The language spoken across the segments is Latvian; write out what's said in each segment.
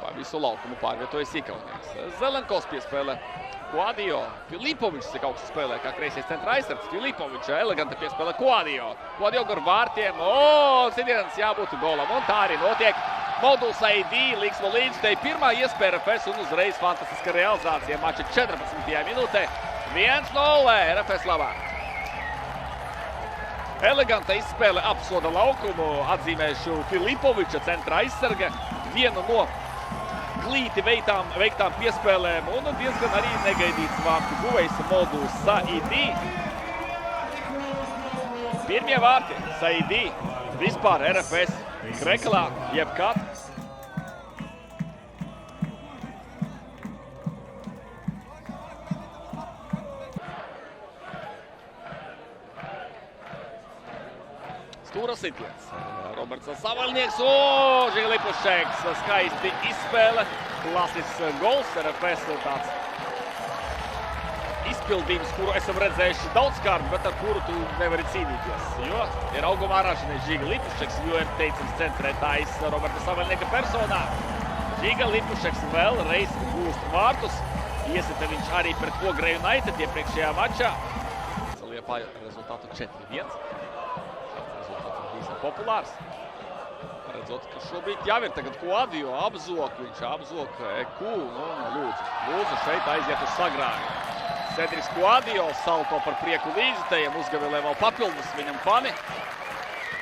Pa visu laukumu pārvietojas Ikaunieks. Zelenkovs piespēlē Kuadio. Filipovičs ir augstu spēlē, kā kreisais centra aizsargs. Filipovičs eleganti piespēlē Kuadio. Kuadio gar vārtiem. Sitiens jābūt golam. Un tā arī notiek. Moduls ID liks vēl līdz. Te pirmā iespēja RFS un uzreiz fantastiska realizācija. Mača 14. minūtē. 1-0 RFS labāk. Eleganta izspēle apsoda laukumu. Atzīmēšu Filipoviča centra aizsarga. Vienu no glīti veiktām piespēlēm un diezgan arī negaidīts vārtu guvējs Moduls Saidi. Pirmie vārti Saidi vispār RFS Kreklā jebkad. Stūra sitiens. Roberts Savaļnieks un Žilipušeks. Skaisti izspēle. Klasisks gols. RFS tāds izpildījums, kuru esam redzējuši daudzkārt, bet ar kuru tu nevari cīnīties. Jo ir augumā ražinies Žilipušeks, jo ir teicams centrētājs Roberta Savaļnieka personā. Žilipušeks vēlreiz gūst vārtus. Iesita viņš arī pret Ogre United iepriekšējā mačā. Liepāja rezultātu 4-1. Populārs. Redzot, ka šobrīd jau ir tagad Kuadio apzok, viņš apzok Eku, lūdzu šeit aiziet uz sagrāju. Cedriks Kuadio salto par prieku līdzutējiem, uzgavilē vēl papildus viņam fani.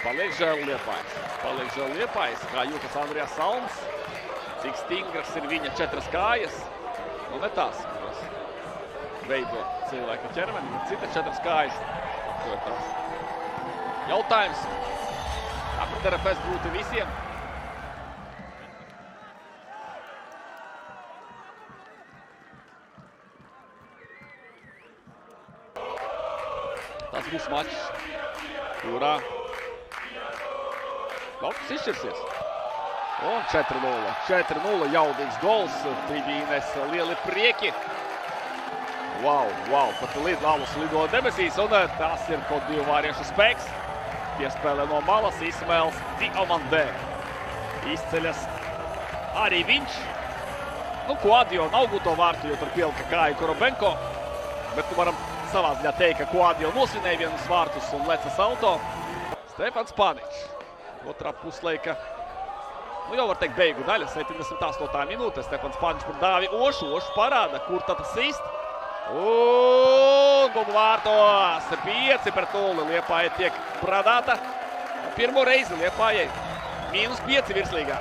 Paliek žēl Liepājs, kā jūtas Andrijas Salms, cik stingras ir viņa 4 kājas. Ne tās, kuras veido cilvēka ķermeni, bet cita 4 kājas. Ko ir tās? Jautājums. Tāpat RFS būtu visiem. Tas būs mačs, kurā kaut kas izšķirsies. Un 4-0. 4-0 jaudīgs gols. Tribīnes lieli prieki. Wow, pat Līdz lido debesīs. Un tas ir kaut divu vāriešu spēks. Piespēlē no malas Ismails Diomandē. Izceļas arī viņš. Kuadio nav gūto vārtu, jo tur pielika kāju Korobenko. Bet varam savā ziņā teikt, ka Kuadio nosvinēja vienus vārtus un leca salto. Stefans Paničs. Otrā puslaika. Jau var teikt beigu daļa, 78. minūte. Stefans Paničs par Dāvi Ošu. Ošu parāda, kur tad tas īsti. Un vārtos 5-0 Liepāja tiek pradāta. Pirmo reizi Liepājai -5 virslīgā.